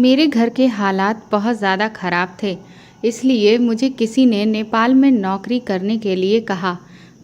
मेरे घर के हालात बहुत ज़्यादा ख़राब थे, इसलिए मुझे किसी ने नेपाल में नौकरी करने के लिए कहा।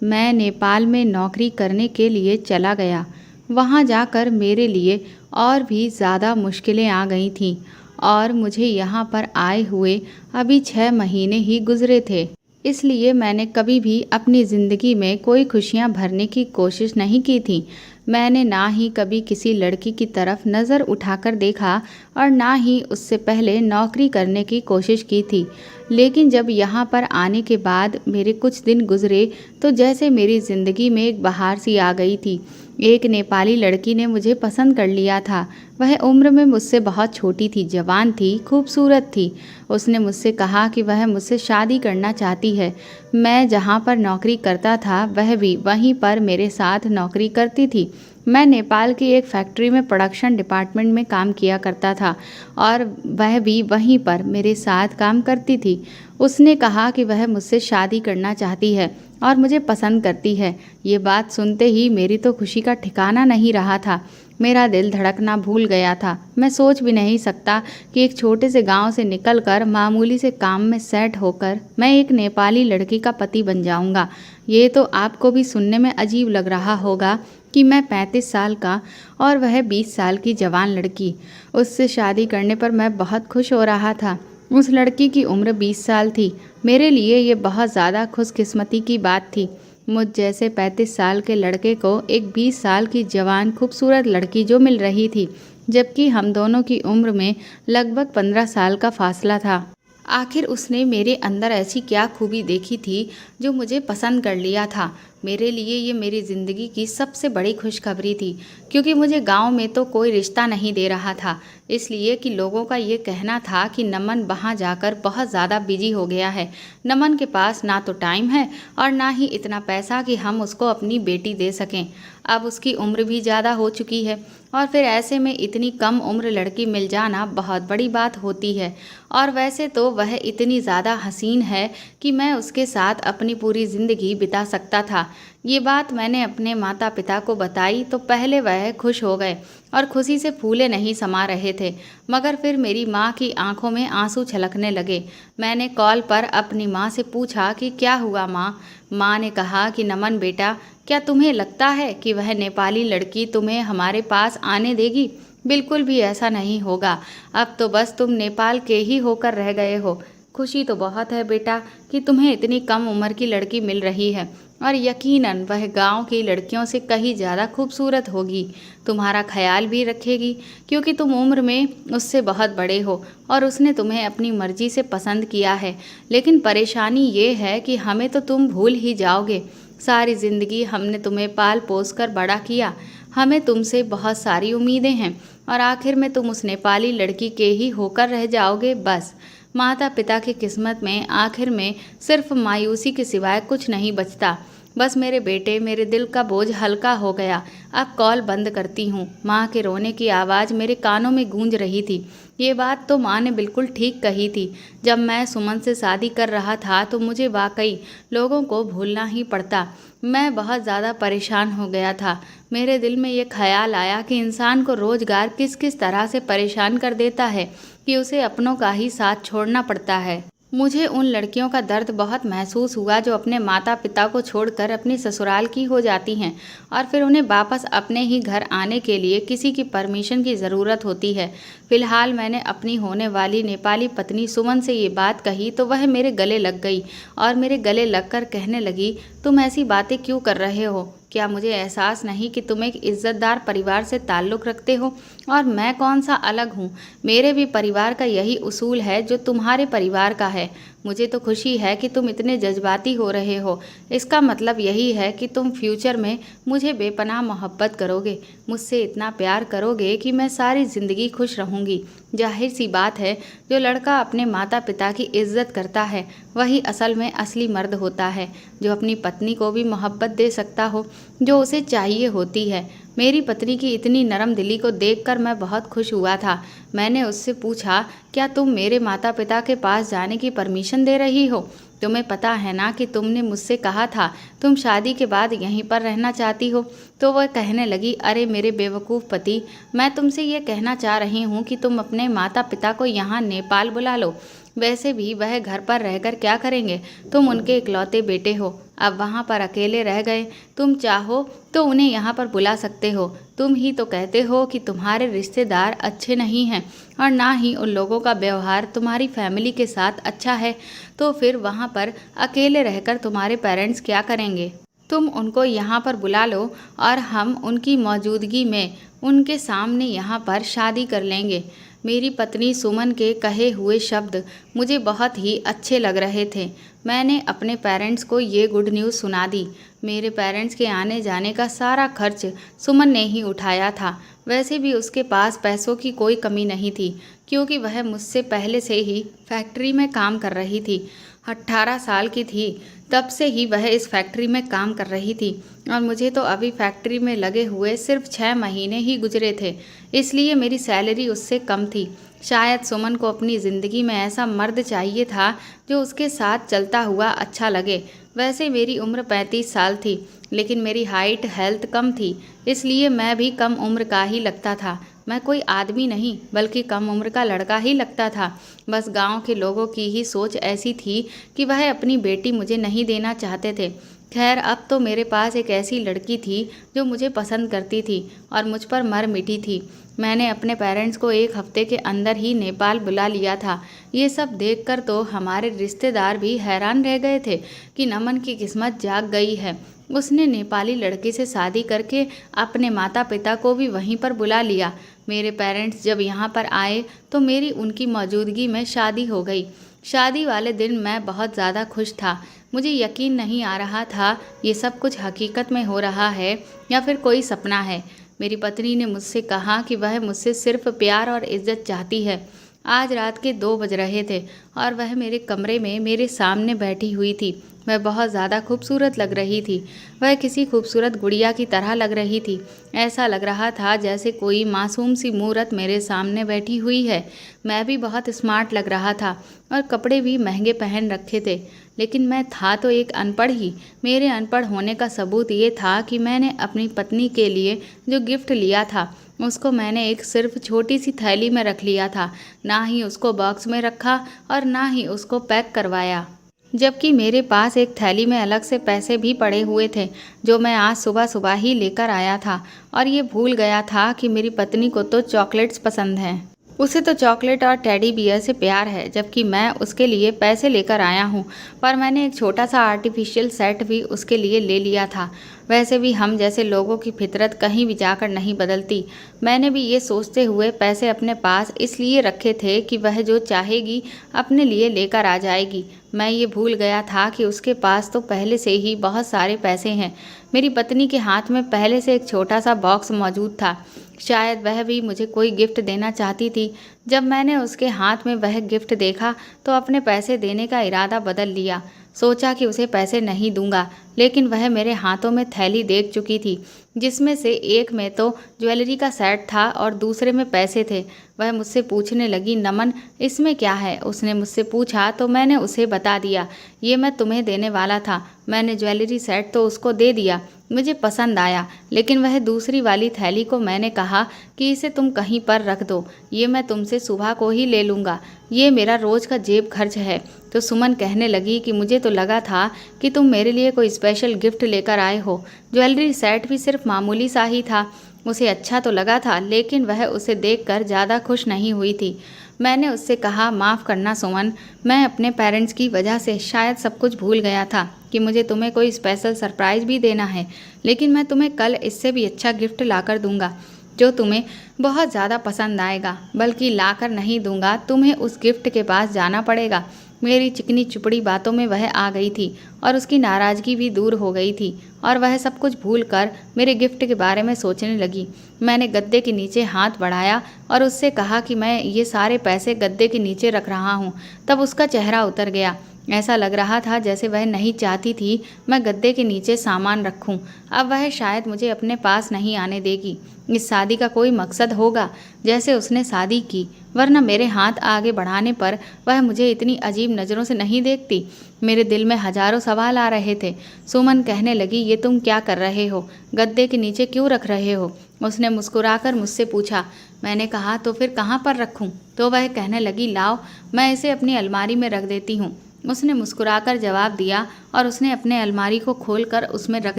मैं नेपाल में नौकरी करने के लिए चला गया। वहाँ जाकर मेरे लिए और भी ज़्यादा मुश्किलें आ गई थीं और मुझे यहाँ पर आए हुए अभी 6 महीने ही गुज़रे थे। इसलिए मैंने कभी भी अपनी ज़िंदगी में कोई खुशियाँ भरने की कोशिश नहीं की थी। मैंने ना ही कभी किसी लड़की की तरफ नज़र उठाकर देखा और ना ही उससे पहले नौकरी करने की कोशिश की थी। लेकिन जब यहाँ पर आने के बाद मेरे कुछ दिन गुज़रे तो जैसे मेरी ज़िंदगी में एक बहार सी आ गई थी। एक नेपाली लड़की ने मुझे पसंद कर लिया था। वह उम्र में मुझसे बहुत छोटी थी, जवान थी, खूबसूरत थी। उसने मुझसे कहा कि वह मुझसे शादी करना चाहती है। मैं जहाँ पर नौकरी करता था वह भी वहीं पर मेरे साथ नौकरी करती थी। मैं नेपाल की एक फैक्ट्री में प्रोडक्शन डिपार्टमेंट में काम किया करता था और वह भी वहीं पर मेरे साथ काम करती थी। उसने कहा कि वह मुझसे शादी करना चाहती है और मुझे पसंद करती है। ये बात सुनते ही मेरी तो खुशी का ठिकाना नहीं रहा था। मेरा दिल धड़कना भूल गया था। मैं सोच भी नहीं सकता कि एक छोटे से गांव से निकलकर मामूली से काम में सेट होकर मैं एक नेपाली लड़की का पति बन जाऊंगा। ये तो आपको भी सुनने में अजीब लग रहा होगा कि मैं 35 साल का और वह 20 साल की जवान लड़की। उससे शादी करने पर मैं बहुत खुश हो रहा था। उस लड़की की उम्र 20 साल थी। मेरे लिए ये बहुत ज़्यादा खुशकिस्मती की बात थी। मुझ जैसे 35 साल के लड़के को एक 20 साल की जवान खूबसूरत लड़की जो मिल रही थी, जबकि हम दोनों की उम्र में लगभग 15 साल का फासला था। आखिर उसने मेरे अंदर ऐसी क्या खूबी देखी थी जो मुझे पसंद कर लिया था। मेरे लिए ये मेरी ज़िंदगी की सबसे बड़ी खुशखबरी थी, क्योंकि मुझे गांव में तो कोई रिश्ता नहीं दे रहा था, इसलिए कि लोगों का ये कहना था कि नमन वहाँ जाकर बहुत ज़्यादा बिजी हो गया है। नमन के पास ना तो टाइम है और ना ही इतना पैसा कि हम उसको अपनी बेटी दे सकें। अब उसकी उम्र भी ज़्यादा हो चुकी है और फिर ऐसे में इतनी कम उम्र लड़की मिल जाना बहुत बड़ी बात होती है। और वैसे तो वह इतनी ज़्यादा हसीन है कि मैं उसके साथ अपनी पूरी ज़िंदगी बिता सकता था। ये बात मैंने अपने माता पिता को बताई तो पहले वह खुश हो गए और खुशी से फूले नहीं समा रहे थे, मगर फिर मेरी माँ की आंखों में आंसू छलकने लगे। मैंने कॉल पर अपनी माँ से पूछा कि क्या हुआ माँ। माँ ने कहा कि नमन बेटा, क्या तुम्हें लगता है कि वह नेपाली लड़की तुम्हें हमारे पास आने देगी? बिल्कुल भी ऐसा नहीं होगा। अब तो बस तुम नेपाल के ही होकर रह गए हो। खुशी तो बहुत है बेटा कि तुम्हें इतनी कम उम्र की लड़की मिल रही है और यकीनन वह गांव की लड़कियों से कहीं ज़्यादा खूबसूरत होगी। तुम्हारा ख्याल भी रखेगी, क्योंकि तुम उम्र में उससे बहुत बड़े हो और उसने तुम्हें अपनी मर्जी से पसंद किया है। लेकिन परेशानी ये है कि हमें तो तुम भूल ही जाओगे। सारी ज़िंदगी हमने तुम्हें पाल पोस कर बड़ा किया। हमें तुमसे बहुत सारी उम्मीदें हैं और आखिर में तुम उस नेपाली लड़की के ही होकर रह जाओगे बस। माता पिता की किस्मत में आखिर में सिर्फ मायूसी के सिवाय कुछ नहीं बचता। बस मेरे बेटे, मेरे दिल का बोझ हल्का हो गया। अब कॉल बंद करती हूँ। माँ के रोने की आवाज़ मेरे कानों में गूंज रही थी। ये बात तो माँ ने बिल्कुल ठीक कही थी। जब मैं सुमन से शादी कर रहा था तो मुझे वाकई लोगों को भूलना ही पड़ता। मैं बहुत ज़्यादा परेशान हो गया था। मेरे दिल में ये ख्याल आया कि इंसान को रोज़गार किस किस तरह से परेशान कर देता है कि उसे अपनों का ही साथ छोड़ना पड़ता है। मुझे उन लड़कियों का दर्द बहुत महसूस हुआ जो अपने माता पिता को छोड़कर अपनी ससुराल की हो जाती हैं और फिर उन्हें वापस अपने ही घर आने के लिए किसी की परमिशन की ज़रूरत होती है। फिलहाल मैंने अपनी होने वाली नेपाली पत्नी सुमन से ये बात कही तो वह मेरे गले लग गई और मेरे गले लगकर कहने लगी, तुम ऐसी बातें क्यों कर रहे हो? क्या मुझे एहसास नहीं कि तुम एक इज्जतदार परिवार से ताल्लुक़ रखते हो और मैं कौन सा अलग हूँ? मेरे भी परिवार का यही उसूल है जो तुम्हारे परिवार का है। मुझे तो खुशी है कि तुम इतने जज्बाती हो रहे हो। इसका मतलब यही है कि तुम फ्यूचर में मुझे बेपनाह मोहब्बत करोगे, मुझसे इतना प्यार करोगे कि मैं सारी ज़िंदगी खुश रहूँगी। जाहिर सी बात है, जो लड़का अपने माता पिता की इज्जत करता है वही असल में असली मर्द होता है, जो अपनी पत्नी को भी मोहब्बत दे सकता हो जो उसे चाहिए होती है। मेरी पत्नी की इतनी नरम दिली को देखकर मैं बहुत खुश हुआ था। मैंने उससे पूछा, क्या तुम मेरे माता पिता के पास जाने की परमिशन दे रही हो? तुम्हें पता है ना कि तुमने मुझसे कहा था तुम शादी के बाद यहीं पर रहना चाहती हो। तो वह कहने लगी, अरे मेरे बेवकूफ़ पति, मैं तुमसे ये कहना चाह रही हूँ कि तुम अपने माता पिता को यहाँ नेपाल बुला लो। वैसे भी वह घर पर रहकर क्या करेंगे, तुम उनके इकलौते बेटे हो। अब वहाँ पर अकेले रह गए, तुम चाहो तो उन्हें यहाँ पर बुला सकते हो। तुम ही तो कहते हो कि तुम्हारे रिश्तेदार अच्छे नहीं हैं और ना ही उन लोगों का व्यवहार तुम्हारी फैमिली के साथ अच्छा है, तो फिर वहाँ पर अकेले रहकर तुम्हारे पेरेंट्स क्या करेंगे। तुम उनको यहाँ पर बुला लो और हम उनकी मौजूदगी में उनके सामने यहाँ पर शादी कर लेंगे। मेरी पत्नी सुमन के कहे हुए शब्द मुझे बहुत ही अच्छे लग रहे थे। मैंने अपने पेरेंट्स को ये गुड न्यूज़ सुना दी। मेरे पेरेंट्स के आने जाने का सारा खर्च सुमन ने ही उठाया था। वैसे भी उसके पास पैसों की कोई कमी नहीं थी, क्योंकि वह मुझसे पहले से ही फैक्ट्री में काम कर रही थी। 18 साल की थी तब से ही वह इस फैक्ट्री में काम कर रही थी और मुझे तो अभी फैक्ट्री में लगे हुए सिर्फ 6 महीने ही गुजरे थे, इसलिए मेरी सैलरी उससे कम थी। शायद सुमन को अपनी ज़िंदगी में ऐसा मर्द चाहिए था जो उसके साथ चलता हुआ अच्छा लगे। वैसे मेरी उम्र 35 साल थी, लेकिन मेरी हाइट हेल्थ कम थी, इसलिए मैं भी कम उम्र का ही लगता था। मैं कोई आदमी नहीं बल्कि कम उम्र का लड़का ही लगता था। बस गांव के लोगों की ही सोच ऐसी थी कि वह अपनी बेटी मुझे नहीं देना चाहते थे। खैर, अब तो मेरे पास एक ऐसी लड़की थी जो मुझे पसंद करती थी और मुझ पर मर मिटी थी। मैंने अपने पेरेंट्स को 1 हफ्ते के अंदर ही नेपाल बुला लिया था। ये सब देखकर तो हमारे रिश्तेदार भी हैरान रह गए थे कि नमन की किस्मत जाग गई है। उसने नेपाली लड़की से शादी करके अपने माता पिता को भी वहीं पर बुला लिया। मेरे पेरेंट्स जब यहाँ पर आए तो मेरी उनकी मौजूदगी में शादी हो गई। शादी वाले दिन मैं बहुत ज़्यादा खुश था। मुझे यकीन नहीं आ रहा था ये सब कुछ हकीकत में हो रहा है या फिर कोई सपना है। मेरी पत्नी ने मुझसे कहा कि वह मुझसे सिर्फ प्यार और इज्जत चाहती है। आज रात के 2 बज रहे थे और वह मेरे कमरे में मेरे सामने बैठी हुई थी। वह बहुत ज़्यादा खूबसूरत लग रही थी। वह किसी खूबसूरत गुड़िया की तरह लग रही थी। ऐसा लग रहा था जैसे कोई मासूम सी मूरत मेरे सामने बैठी हुई है। मैं भी बहुत स्मार्ट लग रहा था और कपड़े भी महंगे पहन रखे थे, लेकिन मैं था तो एक अनपढ़ ही। मेरे अनपढ़ होने का सबूत ये था कि मैंने अपनी पत्नी के लिए जो गिफ्ट लिया था उसको मैंने एक सिर्फ छोटी सी थैली में रख लिया था। ना ही उसको बॉक्स में रखा और ना ही उसको पैक करवाया, जबकि मेरे पास एक थैली में अलग से पैसे भी पड़े हुए थे जो मैं आज सुबह सुबह ही लेकर आया था। और ये भूल गया था कि मेरी पत्नी को तो चॉकलेट्स पसंद हैं। उसे तो चॉकलेट और टेडी बियर से प्यार है, जबकि मैं उसके लिए पैसे लेकर आया हूँ। पर मैंने एक छोटा सा आर्टिफिशियल सेट भी उसके लिए ले लिया था। वैसे भी हम जैसे लोगों की फितरत कहीं भी जाकर नहीं बदलती। मैंने भी ये सोचते हुए पैसे अपने पास इसलिए रखे थे कि वह जो चाहेगी अपने लिए लेकर आ जाएगी। मैं ये भूल गया था कि उसके पास तो पहले से ही बहुत सारे पैसे हैं। मेरी पत्नी के हाथ में पहले से एक छोटा सा बॉक्स मौजूद था। शायद वह भी मुझे कोई गिफ्ट देना चाहती थी। जब मैंने उसके हाथ में वह गिफ्ट देखा तो अपने पैसे देने का इरादा बदल लिया। सोचा कि उसे पैसे नहीं दूंगा, लेकिन वह मेरे हाथों में थैली देख चुकी थी जिसमें से एक में तो ज्वेलरी का सेट था और दूसरे में पैसे थे। वह मुझसे पूछने लगी, नमन इसमें क्या है? उसने मुझसे पूछा तो मैंने उसे बता दिया, ये मैं तुम्हें देने वाला था। मैंने ज्वेलरी सेट तो उसको दे दिया, मुझे पसंद आया, लेकिन वह दूसरी वाली थैली को मैंने कहा कि इसे तुम कहीं पर रख दो, ये मैं तुमसे सुबह को ही ले लूँगा, ये मेरा रोज़ का जेब खर्च है। तो सुमन कहने लगी कि मुझे तो लगा था कि तुम मेरे लिए कोई स्पेशल गिफ्ट लेकर आए हो। ज्वेलरी सेट भी सिर्फ मामूली सा ही था। उसे अच्छा तो लगा था, लेकिन वह उसे देखकर ज़्यादा खुश नहीं हुई थी। मैंने उससे कहा, माफ़ करना सुमन, मैं अपने पेरेंट्स की वजह से शायद सब कुछ भूल गया था कि मुझे तुम्हें कोई स्पेशल सरप्राइज़ भी देना है, लेकिन मैं तुम्हें कल इससे भी अच्छा गिफ्ट लाकर दूंगा जो तुम्हें बहुत ज़्यादा पसंद आएगा। बल्कि लाकर नहीं दूंगा, तुम्हें उस गिफ्ट के पास जाना पड़ेगा। मेरी चिकनी चुपड़ी बातों में वह आ गई थी और उसकी नाराज़गी भी दूर हो गई थी और वह सब कुछ भूलकर मेरे गिफ्ट के बारे में सोचने लगी। मैंने गद्दे के नीचे हाथ बढ़ाया और उससे कहा कि मैं ये सारे पैसे गद्दे के नीचे रख रहा हूँ। तब उसका चेहरा उतर गया। ऐसा लग रहा था जैसे वह नहीं चाहती थी मैं गद्दे के नीचे सामान रखूं। अब वह शायद मुझे अपने पास नहीं आने देगी। इस शादी का कोई मकसद होगा जैसे उसने शादी की, वरना मेरे हाथ आगे बढ़ाने पर वह मुझे इतनी अजीब नज़रों से नहीं देखती। मेरे दिल में हजारों सवाल आ रहे थे। सुमन कहने लगी, ये तुम क्या कर रहे हो? गद्दे के नीचे क्यों रख रहे हो? उसने मुस्कुराकर मुझसे पूछा। मैंने कहा, तो फिर कहाँ पर रखूं? तो वह कहने लगी, लाओ मैं इसे अपनी अलमारी में रख देती हूँ। उसने मुस्कुराकर जवाब दिया और उसने अपने अलमारी को खोलकर उसमें रख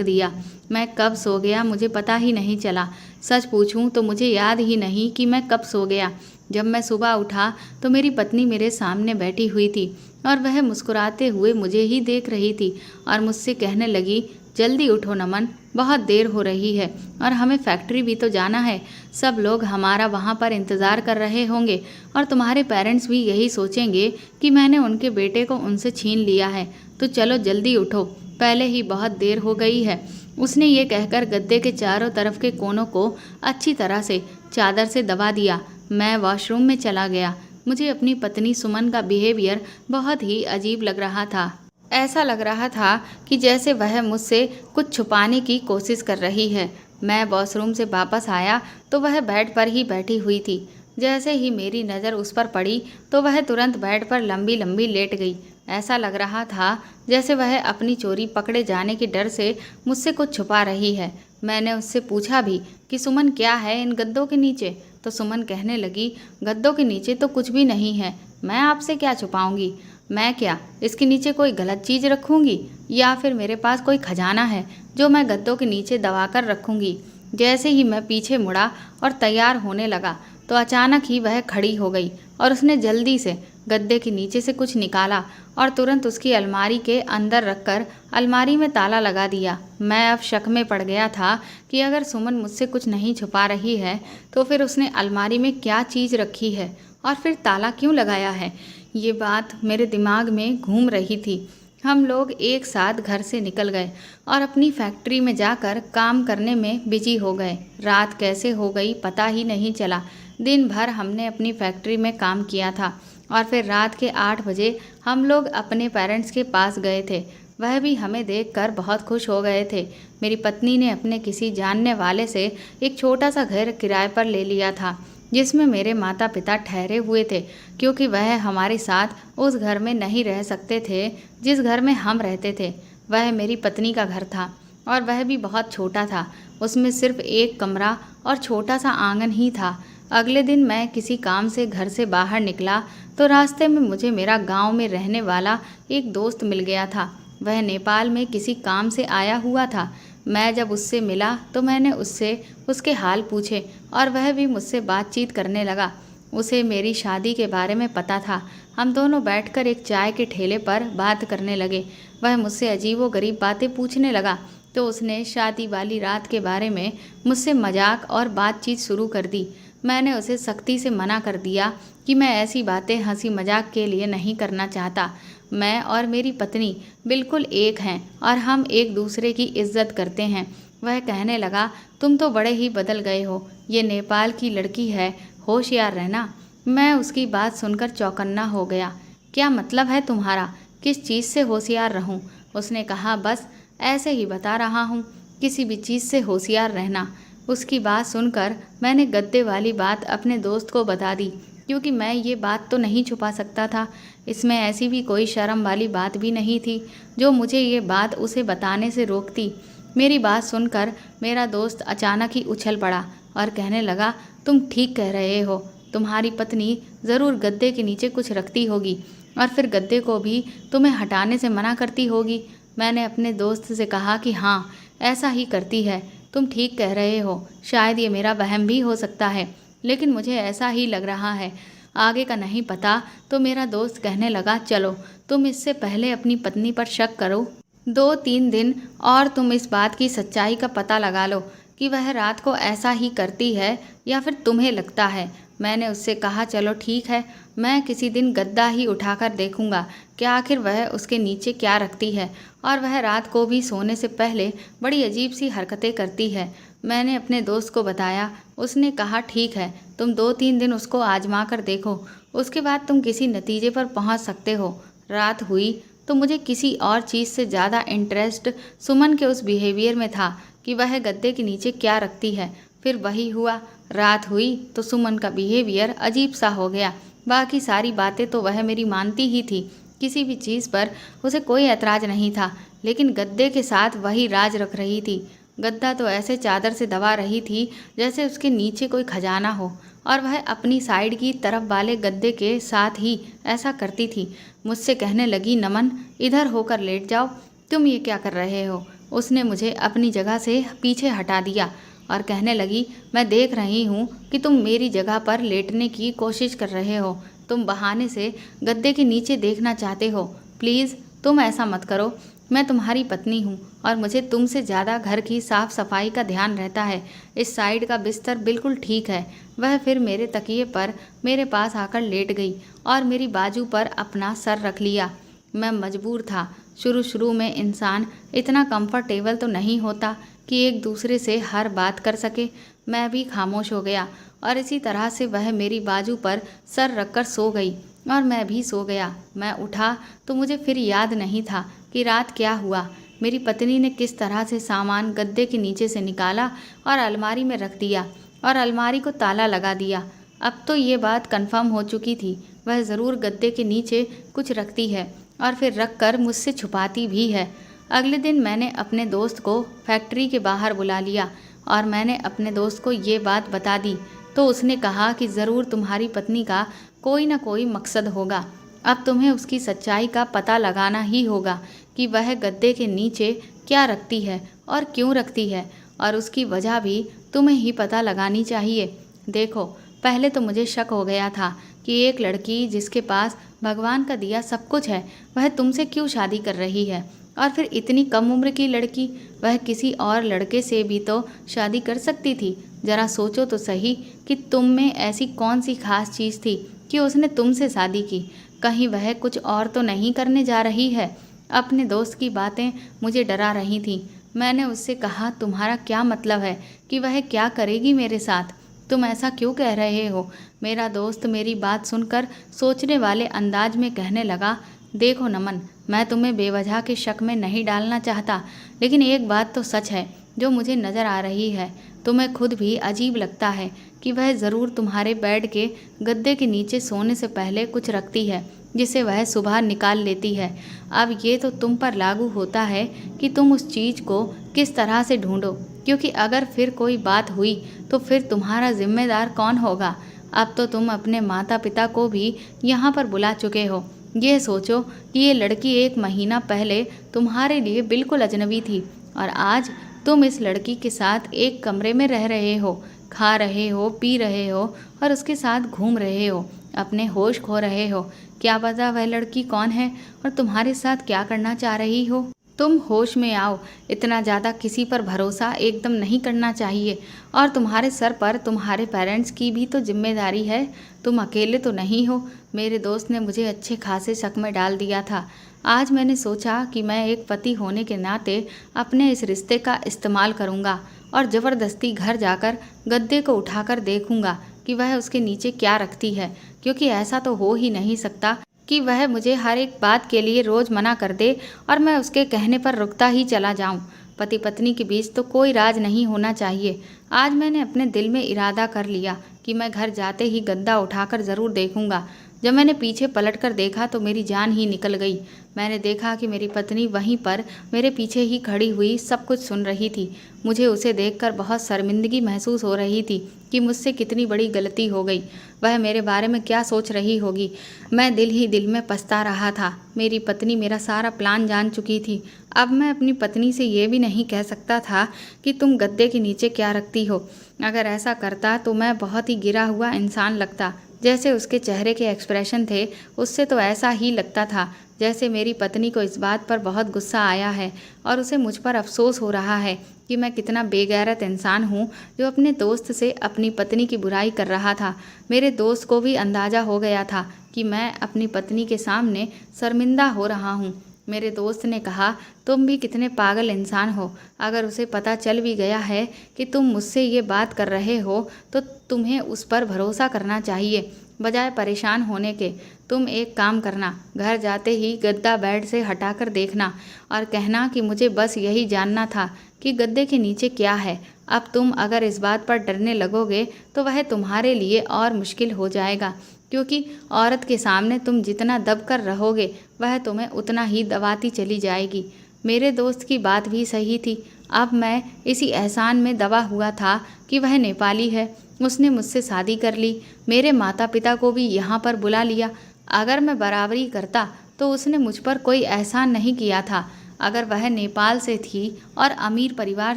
दिया। मैं कब सो गया मुझे पता ही नहीं चला। सच पूछूं तो मुझे याद ही नहीं कि मैं कब सो गया। जब मैं सुबह उठा तो मेरी पत्नी मेरे सामने बैठी हुई थी और वह मुस्कुराते हुए मुझे ही देख रही थी और मुझसे कहने लगी, जल्दी उठो नमन, बहुत देर हो रही है और हमें फैक्ट्री भी तो जाना है। सब लोग हमारा वहाँ पर इंतज़ार कर रहे होंगे और तुम्हारे पेरेंट्स भी यही सोचेंगे कि मैंने उनके बेटे को उनसे छीन लिया है। तो चलो जल्दी उठो, पहले ही बहुत देर हो गई है। उसने ये कहकर गद्दे के चारों तरफ के कोनों को अच्छी तरह से चादर से दबा दिया। मैं वॉशरूम में चला गया। मुझे अपनी पत्नी सुमन का बिहेवियर बहुत ही अजीब लग रहा था। ऐसा लग रहा था कि जैसे वह मुझसे कुछ छुपाने की कोशिश कर रही है। मैं वॉशरूम से वापस आया तो वह बेड पर ही बैठी हुई थी। जैसे ही मेरी नज़र उस पर पड़ी तो वह तुरंत बेड पर लंबी लंबी लेट गई। ऐसा लग रहा था जैसे वह अपनी चोरी पकड़े जाने के डर से मुझसे कुछ छुपा रही है। मैंने उससे पूछा भी कि सुमन क्या है इन गद्दों के नीचे? तो सुमन कहने लगी, गद्दों के नीचे तो कुछ भी नहीं है, मैं आपसे क्या छुपाऊंगी? मैं क्या इसके नीचे कोई गलत चीज़ रखूंगी या फिर मेरे पास कोई खजाना है जो मैं गद्दों के नीचे दबाकर रखूंगी? जैसे ही मैं पीछे मुड़ा और तैयार होने लगा तो अचानक ही वह खड़ी हो गई और उसने जल्दी से गद्दे के नीचे से कुछ निकाला और तुरंत उसकी अलमारी के अंदर रखकर अलमारी में ताला लगा दिया। मैं अब शक में पड़ गया था कि अगर सुमन मुझसे कुछ नहीं छुपा रही है तो फिर उसने अलमारी में क्या चीज़ रखी है और फिर ताला क्यों लगाया है। ये बात मेरे दिमाग में घूम रही थी। हम लोग एक साथ घर से निकल गए और अपनी फैक्ट्री में जाकर काम करने में बिजी हो गए। रात कैसे हो गई पता ही नहीं चला। दिन भर हमने अपनी फैक्ट्री में काम किया था और फिर रात के 8 बजे हम लोग अपने पेरेंट्स के पास गए थे। वह भी हमें देखकर बहुत खुश हो गए थे। मेरी पत्नी ने अपने किसी जानने वाले से एक छोटा सा घर किराए पर ले लिया था जिसमें मेरे माता पिता ठहरे हुए थे, क्योंकि वह हमारे साथ उस घर में नहीं रह सकते थे जिस घर में हम रहते थे। वह मेरी पत्नी का घर था और वह भी बहुत छोटा था। उसमें सिर्फ एक कमरा और छोटा सा आंगन ही था। अगले दिन मैं किसी काम से घर से बाहर निकला तो रास्ते में मुझे मेरा गांव में रहने वाला एक दोस्त मिल गया था। वह नेपाल में किसी काम से आया हुआ था। मैं जब उससे मिला तो मैंने उससे उसके हाल पूछे और वह भी मुझसे बातचीत करने लगा। उसे मेरी शादी के बारे में पता था। हम दोनों बैठकर एक चाय के ठेले पर बात करने लगे। वह मुझसे अजीबोगरीब बातें पूछने लगा तो उसने शादी वाली रात के बारे में मुझसे मजाक और बातचीत शुरू कर दी। मैंने उसे सख्ती से मना कर दिया कि मैं ऐसी बातें हंसी मजाक के लिए नहीं करना चाहता। मैं और मेरी पत्नी बिल्कुल एक हैं और हम एक दूसरे की इज्जत करते हैं। वह कहने लगा, तुम तो बड़े ही बदल गए हो, ये नेपाल की लड़की है, होशियार रहना। मैं उसकी बात सुनकर चौकन्ना हो गया। क्या मतलब है तुम्हारा? किस चीज़ से होशियार रहूं? उसने कहा, बस ऐसे ही बता रहा हूँ, किसी भी चीज़ से होशियार रहना। उसकी बात सुनकर मैंने गद्दे वाली बात अपने दोस्त को बता दी, क्योंकि मैं ये बात तो नहीं छुपा सकता था। इसमें ऐसी भी कोई शर्म वाली बात भी नहीं थी जो मुझे ये बात उसे बताने से रोकती। मेरी बात सुनकर मेरा दोस्त अचानक ही उछल पड़ा और कहने लगा, तुम ठीक कह रहे हो, तुम्हारी पत्नी ज़रूर गद्दे के नीचे कुछ रखती होगी और फिर गद्दे को भी तुम्हें हटाने से मना करती होगी। मैंने अपने दोस्त से कहा कि हाँ, ऐसा ही करती है, तुम ठीक कह रहे हो, शायद ये मेरा वहम भी हो सकता है, लेकिन मुझे ऐसा ही लग रहा है, आगे का नहीं पता। तो मेरा दोस्त कहने लगा, चलो तुम इससे पहले अपनी पत्नी पर शक करो 2-3 दिन और तुम इस बात की सच्चाई का पता लगा लो कि वह रात को ऐसा ही करती है या फिर तुम्हें लगता है। मैंने उससे कहा, चलो ठीक है, मैं किसी दिन गद्दा ही उठाकर देखूंगा कि आखिर वह उसके नीचे क्या रखती है। और वह रात को भी सोने से पहले बड़ी अजीब सी हरकतें करती है। मैंने अपने दोस्त को बताया। उसने कहा, ठीक है, तुम 2-3 दिन उसको आजमा कर देखो, उसके बाद तुम किसी नतीजे पर पहुंच सकते हो। रात हुई तो मुझे किसी और चीज़ से ज़्यादा इंटरेस्ट सुमन के उस बिहेवियर में था कि वह गद्दे के नीचे क्या रखती है। फिर वही हुआ। रात हुई तो सुमन का बिहेवियर अजीब सा हो गया। बाकी सारी बातें तो वह मेरी मानती ही थी, किसी भी चीज़ पर उसे कोई ऐतराज़ नहीं था, लेकिन गद्दे के साथ वही राज रख रही थी। गद्दा तो ऐसे चादर से दबा रही थी जैसे उसके नीचे कोई खजाना हो, और वह अपनी साइड की तरफ वाले गद्दे के साथ ही ऐसा करती थी। मुझसे कहने लगी, नमन इधर होकर लेट जाओ, तुम ये क्या कर रहे हो। उसने मुझे अपनी जगह से पीछे हटा दिया और कहने लगी, मैं देख रही हूँ कि तुम मेरी जगह पर लेटने की कोशिश कर रहे हो, तुम बहाने से गद्दे के नीचे देखना चाहते हो। प्लीज़ तुम ऐसा मत करो, मैं तुम्हारी पत्नी हूँ और मुझे तुमसे ज़्यादा घर की साफ़ सफाई का ध्यान रहता है। इस साइड का बिस्तर बिल्कुल ठीक है। वह फिर मेरे तकिए पर मेरे पास आकर लेट गई और मेरी बाजू पर अपना सर रख लिया। मैं मजबूर था। शुरू शुरू में इंसान इतना कंफर्टेबल तो नहीं होता कि एक दूसरे से हर बात कर सके। मैं भी खामोश हो गया और इसी तरह से वह मेरी बाजू पर सर रखकर सो गई और मैं भी सो गया। मैं उठा तो मुझे फिर याद नहीं था कि रात क्या हुआ। मेरी पत्नी ने किस तरह से सामान गद्दे के नीचे से निकाला और अलमारी में रख दिया और अलमारी को ताला लगा दिया। अब तो ये बात कंफर्म हो चुकी थी, वह ज़रूर गद्दे के नीचे कुछ रखती है और फिर रख कर मुझसे छुपाती भी है। अगले दिन मैंने अपने दोस्त को फैक्ट्री के बाहर बुला लिया और मैंने अपने दोस्त को ये बात बता दी तो उसने कहा कि ज़रूर तुम्हारी पत्नी का कोई ना कोई मकसद होगा। अब तुम्हें उसकी सच्चाई का पता लगाना ही होगा कि वह गद्दे के नीचे क्या रखती है और क्यों रखती है, और उसकी वजह भी तुम्हें ही पता लगानी चाहिए। देखो, पहले तो मुझे शक हो गया था कि एक लड़की जिसके पास भगवान का दिया सब कुछ है, वह तुमसे क्यों शादी कर रही है। और फिर इतनी कम उम्र की लड़की, वह किसी और लड़के से भी तो शादी कर सकती थी। ज़रा सोचो तो सही कि तुम में ऐसी कौन सी खास चीज़ थी कि उसने तुमसे शादी की। कहीं वह कुछ और तो नहीं करने जा रही है। अपने दोस्त की बातें मुझे डरा रही थीं। मैंने उससे कहा, तुम्हारा क्या मतलब है कि वह क्या करेगी मेरे साथ, तुम ऐसा क्यों कह रहे हो। मेरा दोस्त मेरी बात सुनकर सोचने वाले अंदाज में कहने लगा, देखो नमन, मैं तुम्हें बेवजह के शक में नहीं डालना चाहता, लेकिन एक बात तो सच है जो मुझे नज़र आ रही है। तुम्हें खुद भी अजीब लगता है कि वह ज़रूर तुम्हारे बेड के गद्दे के नीचे सोने से पहले कुछ रखती है जिसे वह सुबह निकाल लेती है। अब ये तो तुम पर लागू होता है कि तुम उस चीज़ को किस तरह से ढूंढो, क्योंकि अगर फिर कोई बात हुई तो फिर तुम्हारा जिम्मेदार कौन होगा। अब तो तुम अपने माता पिता को भी यहाँ पर बुला चुके हो। ये सोचो कि ये लड़की 1 महीना पहले तुम्हारे लिए बिल्कुल अजनबी थी और आज तुम इस लड़की के साथ एक कमरे में रह रहे हो, खा रहे हो, पी रहे हो और उसके साथ घूम रहे हो, अपने होश खो रहे हो। क्या पता वह लड़की कौन है और तुम्हारे साथ क्या करना चाह रही हो। तुम होश में आओ। इतना ज़्यादा किसी पर भरोसा एकदम नहीं करना चाहिए, और तुम्हारे सर पर तुम्हारे पेरेंट्स की भी तो जिम्मेदारी है। तुम अकेले तो नहीं हो। मेरे दोस्त ने मुझे अच्छे खासे शक में डाल दिया था। आज मैंने सोचा कि मैं एक पति होने के नाते अपने इस रिश्ते का इस्तेमाल करूँगा और ज़बरदस्ती घर जाकर गद्दे को उठाकर देखूँगा कि वह उसके नीचे क्या रखती है, क्योंकि ऐसा तो हो ही नहीं सकता कि वह मुझे हर एक बात के लिए रोज़ मना कर दे और मैं उसके कहने पर रुकता ही चला जाऊं। पति पत्नी के बीच तो कोई राज नहीं होना चाहिए। आज मैंने अपने दिल में इरादा कर लिया कि मैं घर जाते ही गद्दा उठाकर ज़रूर देखूंगा। जब मैंने पीछे पलटकर देखा तो मेरी जान ही निकल गई। मैंने देखा कि मेरी पत्नी वहीं पर मेरे पीछे ही खड़ी हुई सब कुछ सुन रही थी। मुझे उसे देखकर बहुत शर्मिंदगी महसूस हो रही थी कि मुझसे कितनी बड़ी गलती हो गई। वह मेरे बारे में क्या सोच रही होगी। मैं दिल ही दिल में पछता रहा था। मेरी पत्नी मेरा सारा प्लान जान चुकी थी। अब मैं अपनी पत्नी से ये भी नहीं कह सकता था कि तुम गद्दे के नीचे क्या रखती हो। अगर ऐसा करता तो मैं बहुत ही गिरा हुआ इंसान लगता। जैसे उसके चेहरे के एक्सप्रेशन थे, उससे तो ऐसा ही लगता था जैसे मेरी पत्नी को इस बात पर बहुत गुस्सा आया है और उसे मुझ पर अफसोस हो रहा है कि मैं कितना बेगैरत इंसान हूँ जो अपने दोस्त से अपनी पत्नी की बुराई कर रहा था। मेरे दोस्त को भी अंदाज़ा हो गया था कि मैं अपनी पत्नी के सामने शर्मिंदा हो रहा हूँ। मेरे दोस्त ने कहा, तुम भी कितने पागल इंसान हो। अगर उसे पता चल भी गया है कि तुम मुझसे ये बात कर रहे हो तो तुम्हें उस पर भरोसा करना चाहिए बजाय परेशान होने के। तुम एक काम करना, घर जाते ही गद्दा बेड से हटाकर देखना और कहना कि मुझे बस यही जानना था कि गद्दे के नीचे क्या है। अब तुम अगर इस बात पर डरने लगोगे तो वह तुम्हारे लिए और मुश्किल हो जाएगा, क्योंकि औरत के सामने तुम जितना दब कर रहोगे वह तुम्हें उतना ही दबाती चली जाएगी। मेरे दोस्त की बात भी सही थी। अब मैं इसी एहसान में दबा हुआ था कि वह नेपाली है, उसने मुझसे शादी कर ली, मेरे माता पिता को भी यहाँ पर बुला लिया। अगर मैं बराबरी करता तो उसने मुझ पर कोई एहसान नहीं किया था। अगर वह नेपाल से थी और अमीर परिवार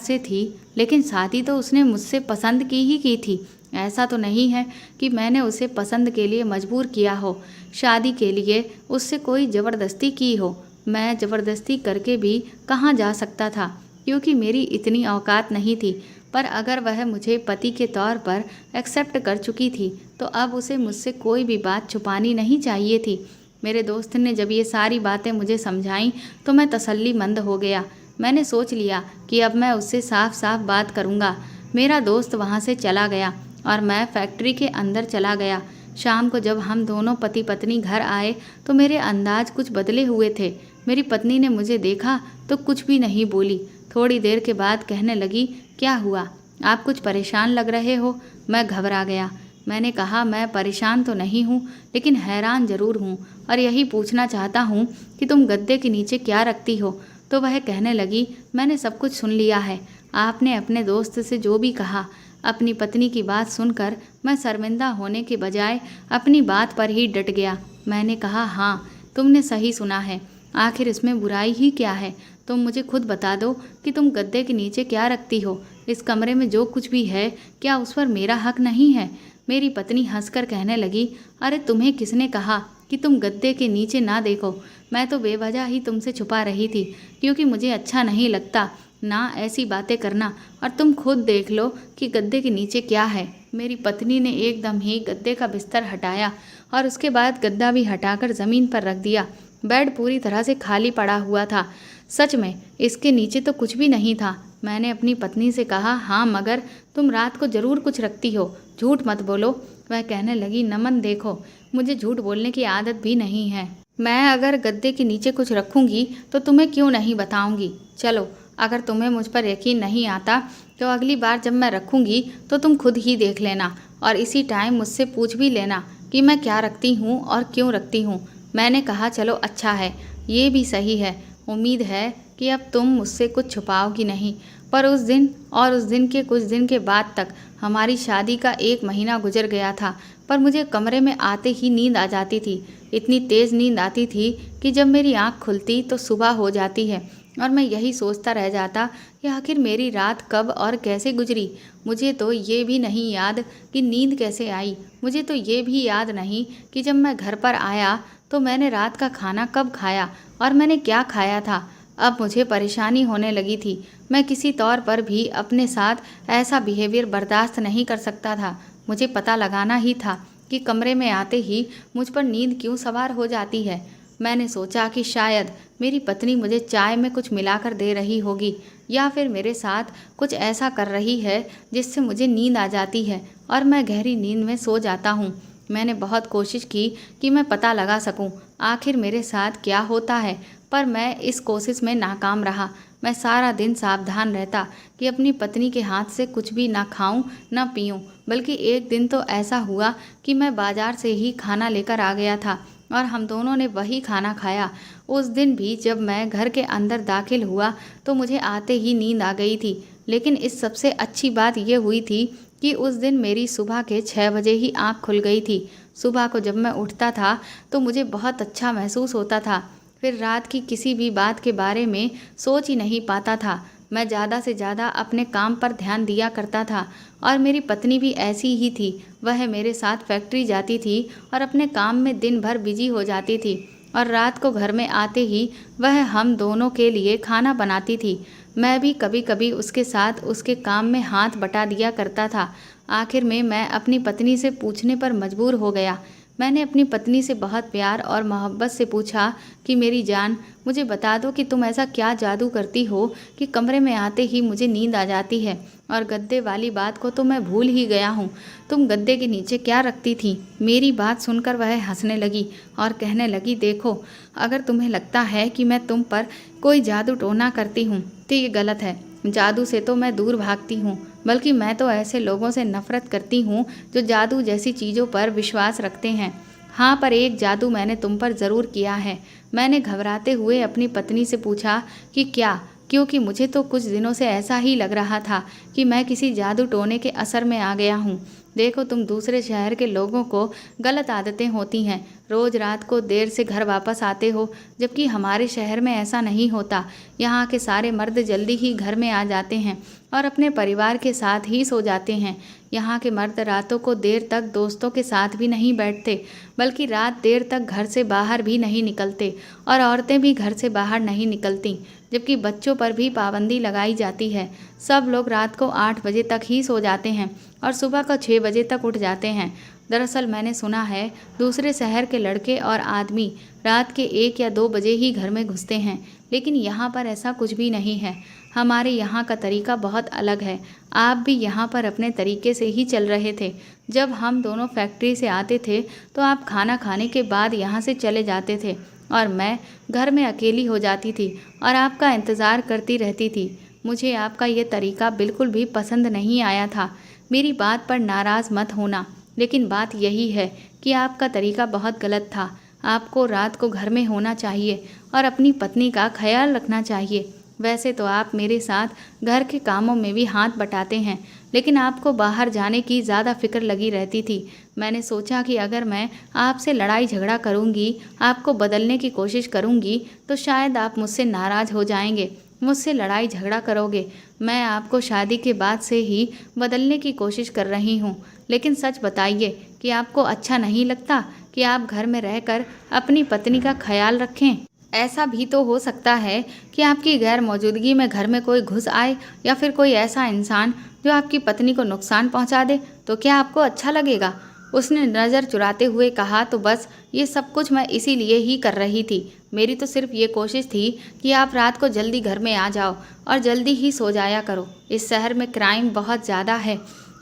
से थी, लेकिन शादी तो उसने मुझसे पसंद की ही की थी। ऐसा तो नहीं है कि मैंने उसे पसंद के लिए मजबूर किया हो, शादी के लिए उससे कोई ज़बरदस्ती की हो। मैं ज़बरदस्ती करके भी कहाँ जा सकता था, क्योंकि मेरी इतनी औकात नहीं थी। पर अगर वह मुझे पति के तौर पर एक्सेप्ट कर चुकी थी तो अब उसे मुझसे कोई भी बात छुपानी नहीं चाहिए थी। मेरे दोस्त ने जब ये सारी बातें मुझे समझाईं तो मैं तसल्लीमंद हो गया। मैंने सोच लिया कि अब मैं उससे साफ साफ बात करूँगा। मेरा दोस्त वहाँ से चला गया और मैं फैक्ट्री के अंदर चला गया। शाम को जब हम दोनों पति पत्नी घर आए तो मेरे अंदाज कुछ बदले हुए थे। मेरी पत्नी ने मुझे देखा तो कुछ भी नहीं बोली। थोड़ी देर के बाद कहने लगी, क्या हुआ, आप कुछ परेशान लग रहे हो। मैं घबरा गया। मैंने कहा, मैं परेशान तो नहीं हूँ, लेकिन हैरान ज़रूर हूँ और यही पूछना चाहता हूँ कि तुम गद्दे के नीचे क्या रखती हो। तो वह कहने लगी, मैंने सब कुछ सुन लिया है, आपने अपने दोस्त से जो भी कहा। अपनी पत्नी की बात सुनकर मैं शर्मिंदा होने के बजाय अपनी बात पर ही डट गया। मैंने कहा, हाँ, तुमने सही सुना है। आखिर इसमें बुराई ही क्या है। तुम मुझे खुद बता दो कि तुम गद्दे के नीचे क्या रखती हो। इस कमरे में जो कुछ भी है, क्या उस पर मेरा हक नहीं है। मेरी पत्नी हंसकर कहने लगी, अरे तुम्हें किसने कहा कि तुम गद्दे के नीचे ना देखो। मैं तो बेवजह ही तुमसे छुपा रही थी, क्योंकि मुझे अच्छा नहीं लगता ना ऐसी बातें करना। और तुम खुद देख लो कि गद्दे के नीचे क्या है। मेरी पत्नी ने एकदम ही गद्दे का बिस्तर हटाया और उसके बाद गद्दा भी हटाकर ज़मीन पर रख दिया। बेड पूरी तरह से खाली पड़ा हुआ था। सच में इसके नीचे तो कुछ भी नहीं था। मैंने अपनी पत्नी से कहा, हाँ, मगर तुम रात को ज़रूर कुछ रखती हो, झूठ मत बोलो। वह कहने लगी, नमन देखो, मुझे झूठ बोलने की आदत भी नहीं है। मैं अगर गद्दे के नीचे कुछ रखूँगी तो तुम्हें क्यों नहीं बताऊँगी। चलो, अगर तुम्हें मुझ पर यकीन नहीं आता तो अगली बार जब मैं रखूँगी तो तुम खुद ही देख लेना और इसी टाइम मुझसे पूछ भी लेना कि मैं क्या रखती हूँ और क्यों रखती हूँ। मैंने कहा, चलो अच्छा है, ये भी सही है। उम्मीद है कि अब तुम मुझसे कुछ छुपाओगी नहीं। पर उस दिन और उस दिन के कुछ दिन के बाद तक हमारी शादी का 1 महीना गुजर गया था, पर मुझे कमरे में आते ही नींद आ जाती थी। इतनी तेज़ नींद आती थी कि जब मेरी आँख खुलती तो सुबह हो जाती है और मैं यही सोचता रह जाता कि आखिर मेरी रात कब और कैसे गुजरी। मुझे तो ये भी नहीं याद कि नींद कैसे आई। मुझे तो ये भी याद नहीं कि जब मैं घर पर आया तो मैंने रात का खाना कब खाया और मैंने क्या खाया था। अब मुझे परेशानी होने लगी थी। मैं किसी तौर पर भी अपने साथ ऐसा बिहेवियर बर्दाश्त नहीं कर सकता था। मुझे पता लगाना ही था कि कमरे में आते ही मुझ पर नींद क्यों सवार हो जाती है। मैंने सोचा कि शायद मेरी पत्नी मुझे चाय में कुछ मिलाकर दे रही होगी या फिर मेरे साथ कुछ ऐसा कर रही है जिससे मुझे नींद आ जाती है और मैं गहरी नींद में सो जाता हूँ। मैंने बहुत कोशिश की कि मैं पता लगा सकूं आखिर मेरे साथ क्या होता है, पर मैं इस कोशिश में नाकाम रहा। मैं सारा दिन सावधान रहता कि अपनी पत्नी के हाथ से कुछ भी ना खाऊं ना पीऊं। बल्कि एक दिन तो ऐसा हुआ कि मैं बाजार से ही खाना लेकर आ गया था और हम दोनों ने वही खाना खाया। उस दिन भी जब मैं घर के अंदर दाखिल हुआ तो मुझे आते ही नींद आ गई थी। लेकिन इस सबसे अच्छी बात यह हुई थी कि उस दिन मेरी सुबह के 6 बजे ही आँख खुल गई थी। सुबह को जब मैं उठता था तो मुझे बहुत अच्छा महसूस होता था। फिर रात की किसी भी बात के बारे में सोच ही नहीं पाता था। मैं ज़्यादा से ज़्यादा अपने काम पर ध्यान दिया करता था और मेरी पत्नी भी ऐसी ही थी। वह मेरे साथ फैक्ट्री जाती थी और अपने काम में दिन भर बिजी हो जाती थी और रात को घर में आते ही वह हम दोनों के लिए खाना बनाती थी। मैं भी कभी कभी उसके साथ उसके काम में हाथ बटा दिया करता था। आखिर में मैं अपनी पत्नी से पूछने पर मजबूर हो गया। मैंने अपनी पत्नी से बहुत प्यार और मोहब्बत से पूछा कि मेरी जान, मुझे बता दो कि तुम ऐसा क्या जादू करती हो कि कमरे में आते ही मुझे नींद आ जाती है, और गद्दे वाली बात को तो मैं भूल ही गया हूँ। तुम गद्दे के नीचे क्या रखती थी? मेरी बात सुनकर वह हंसने लगी और कहने लगी, देखो, अगर तुम्हें लगता है कि मैं तुम पर कोई जादू टोना करती हूँ तो ये गलत है। जादू से तो मैं दूर भागती हूँ, बल्कि मैं तो ऐसे लोगों से नफरत करती हूँ जो जादू जैसी चीज़ों पर विश्वास रखते हैं। हाँ, पर एक जादू मैंने तुम पर ज़रूर किया है। मैंने घबराते हुए अपनी पत्नी से पूछा कि क्या, क्योंकि मुझे तो कुछ दिनों से ऐसा ही लग रहा था कि मैं किसी जादू टोने के असर में आ गया हूँ। देखो, तुम दूसरे शहर के लोगों को गलत आदतें होती हैं, रोज़ रात को देर से घर वापस आते हो, जबकि हमारे शहर में ऐसा नहीं होता। यहाँ के सारे मर्द जल्दी ही घर में आ जाते हैं और अपने परिवार के साथ ही सो जाते हैं। यहाँ के मर्द रातों को देर तक दोस्तों के साथ भी नहीं बैठते, बल्कि रात देर तक घर से बाहर भी नहीं निकलते, और औरतें भी घर से बाहर नहीं निकलती, जबकि बच्चों पर भी पाबंदी लगाई जाती है। सब लोग रात को 8 बजे तक ही सो जाते हैं और सुबह को 6 बजे तक उठ जाते हैं। दरअसल मैंने सुना है दूसरे शहर के लड़के और आदमी रात के 1 या 2 बजे ही घर में घुसते हैं, लेकिन यहाँ पर ऐसा कुछ भी नहीं है। हमारे यहाँ का तरीका बहुत अलग है। आप भी यहाँ पर अपने तरीके से ही चल रहे थे। जब हम दोनों फैक्ट्री से आते थे तो आप खाना खाने के बाद यहाँ से चले जाते थे और मैं घर में अकेली हो जाती थी और आपका इंतज़ार करती रहती थी। मुझे आपका ये तरीका बिल्कुल भी पसंद नहीं आया था। मेरी बात पर नाराज़ मत होना, लेकिन बात यही है कि आपका तरीका बहुत गलत था। आपको रात को घर में होना चाहिए और अपनी पत्नी का ख्याल रखना चाहिए। वैसे तो आप मेरे साथ घर के कामों में भी हाथ बटाते हैं, लेकिन आपको बाहर जाने की ज़्यादा फिक्र लगी रहती थी। मैंने सोचा कि अगर मैं आपसे लड़ाई झगड़ा करूंगी, आपको बदलने की कोशिश करूंगी, तो शायद आप मुझसे नाराज़ हो जाएंगे, मुझसे लड़ाई झगड़ा करोगे। मैं आपको शादी के बाद से ही बदलने की कोशिश कर रही हूँ, लेकिन सच बताइए कि आपको अच्छा नहीं लगता कि आप घर में रहकर अपनी पत्नी का ख्याल रखें? ऐसा भी तो हो सकता है कि आपकी गैर मौजूदगी में घर में कोई घुस आए, या फिर कोई ऐसा इंसान जो आपकी पत्नी को नुकसान पहुंचा दे, तो क्या आपको अच्छा लगेगा? उसने नज़र चुराते हुए कहा, तो बस ये सब कुछ मैं इसीलिए ही कर रही थी। मेरी तो सिर्फ ये कोशिश थी कि आप रात को जल्दी घर में आ जाओ और जल्दी ही सो जाया करो। इस शहर में क्राइम बहुत ज़्यादा है।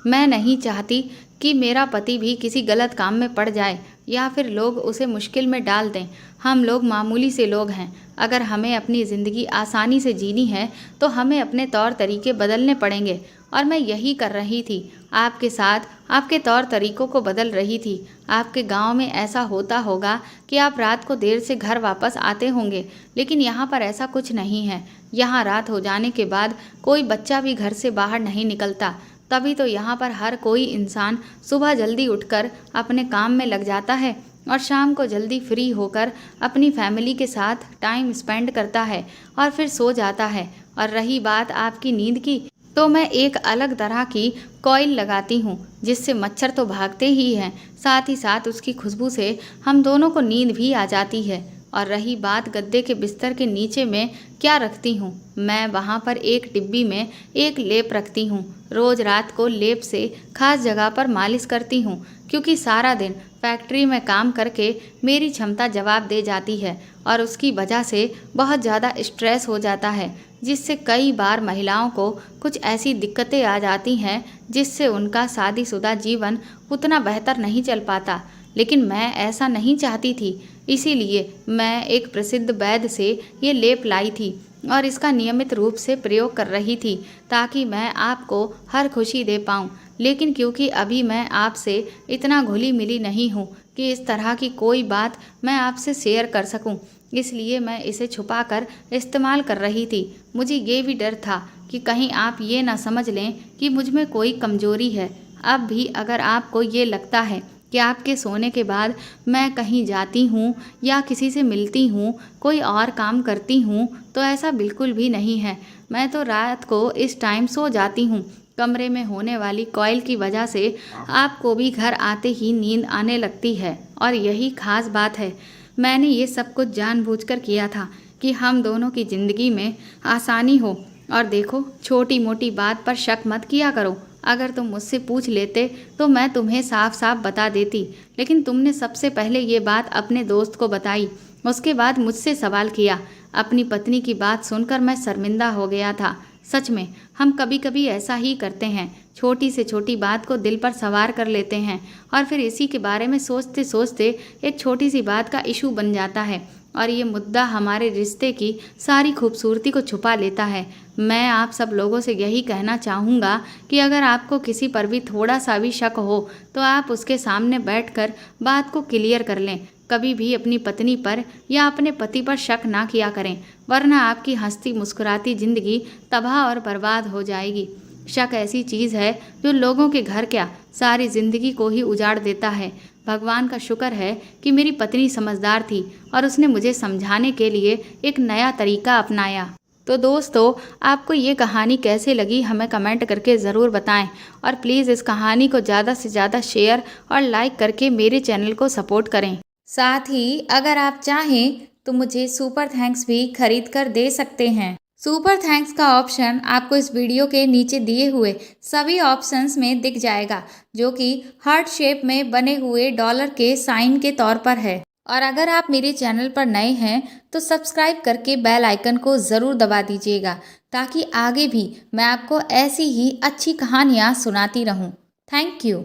मैं नहीं चाहती कि मेरा पति भी किसी गलत काम में पड़ जाए या फिर लोग उसे मुश्किल में डाल दें। हम लोग मामूली से लोग हैं। अगर हमें अपनी ज़िंदगी आसानी से जीनी है तो हमें अपने तौर तरीके बदलने पड़ेंगे, और मैं यही कर रही थी। आपके साथ आपके तौर तरीकों को बदल रही थी। आपके गांव में ऐसा होता होगा कि आप रात को देर से घर वापस आते होंगे, लेकिन यहाँ पर ऐसा कुछ नहीं है। यहाँ रात हो जाने के बाद कोई बच्चा भी घर से बाहर नहीं निकलता। तभी तो यहाँ पर हर कोई इंसान सुबह जल्दी उठकर अपने काम में लग जाता है और शाम को जल्दी फ्री होकर अपनी फैमिली के साथ टाइम स्पेंड करता है और फिर सो जाता है। और रही बात आपकी नींद की, तो मैं एक अलग तरह की कॉइल लगाती हूँ जिससे मच्छर तो भागते ही हैं, साथ ही साथ उसकी खुशबू से हम दोनों को नींद भी आ जाती है। और रही बात गद्दे के बिस्तर के नीचे में क्या रखती हूँ, मैं वहाँ पर एक डिब्बी में एक लेप रखती हूँ। रोज़ रात को लेप से खास जगह पर मालिश करती हूँ, क्योंकि सारा दिन फैक्ट्री में काम करके मेरी क्षमता जवाब दे जाती है और उसकी वजह से बहुत ज़्यादा स्ट्रेस हो जाता है, जिससे कई बार महिलाओं को कुछ ऐसी दिक्कतें आ जाती हैं जिससे उनका शादीशुदा जीवन उतना बेहतर नहीं चल पाता। लेकिन मैं ऐसा नहीं चाहती थी, इसीलिए मैं एक प्रसिद्ध वैद्य से ये लेप लाई थी और इसका नियमित रूप से प्रयोग कर रही थी ताकि मैं आपको हर खुशी दे पाऊँ। लेकिन क्योंकि अभी मैं आपसे इतना घुली मिली नहीं हूँ कि इस तरह की कोई बात मैं आपसे शेयर कर सकूँ, इसलिए मैं इसे छुपाकर इस्तेमाल कर रही थी। मुझे ये भी डर था कि कहीं आप ये ना समझ लें कि मुझ में कोई कमजोरी है। अब भी अगर आपको ये लगता है कि आपके सोने के बाद मैं कहीं जाती हूँ या किसी से मिलती हूँ, कोई और काम करती हूँ, तो ऐसा बिल्कुल भी नहीं है। मैं तो रात को इस टाइम सो जाती हूँ। कमरे में होने वाली कॉइल की वजह से आपको भी घर आते ही नींद आने लगती है और यही खास बात है। मैंने ये सब कुछ जानबूझकर किया था कि हम दोनों की ज़िंदगी में आसानी हो। और देखो, छोटी मोटी बात पर शक मत किया करो। अगर तुम मुझसे पूछ लेते तो मैं तुम्हें साफ साफ बता देती, लेकिन तुमने सबसे पहले ये बात अपने दोस्त को बताई, उसके बाद मुझसे सवाल किया। अपनी पत्नी की बात सुनकर मैं शर्मिंदा हो गया था। सच में हम कभी कभी ऐसा ही करते हैं, छोटी से छोटी बात को दिल पर सवार कर लेते हैं और फिर इसी के बारे में सोचते सोचते एक छोटी सी बात का इशू बन जाता है और ये मुद्दा हमारे रिश्ते की सारी खूबसूरती को छुपा लेता है। मैं आप सब लोगों से यही कहना चाहूँगा कि अगर आपको किसी पर भी थोड़ा सा भी शक हो तो आप उसके सामने बैठकर बात को क्लियर कर लें। कभी भी अपनी पत्नी पर या अपने पति पर शक ना किया करें, वरना आपकी हंसती मुस्कुराती ज़िंदगी तबाह और बर्बाद हो जाएगी। शक ऐसी चीज़ है जो लोगों के घर क्या सारी ज़िंदगी को ही उजाड़ देता है। भगवान का शुक्र है कि मेरी पत्नी समझदार थी और उसने मुझे समझाने के लिए एक नया तरीका अपनाया। तो दोस्तों, आपको ये कहानी कैसे लगी हमें कमेंट करके ज़रूर बताएं और प्लीज़ इस कहानी को ज़्यादा से ज़्यादा शेयर और लाइक करके मेरे चैनल को सपोर्ट करें। साथ ही अगर आप चाहें तो मुझे सुपर थैंक्स भी खरीद कर दे सकते हैं। सुपर थैंक्स का ऑप्शन आपको इस वीडियो के नीचे दिए हुए सभी ऑप्शंस में दिख जाएगा, जो कि हार्ट शेप में बने हुए डॉलर के साइन के तौर पर है। और अगर आप मेरे चैनल पर नए हैं तो सब्सक्राइब करके बेल आइकन को ज़रूर दबा दीजिएगा, ताकि आगे भी मैं आपको ऐसी ही अच्छी कहानियाँ सुनाती रहूँ। Thank you.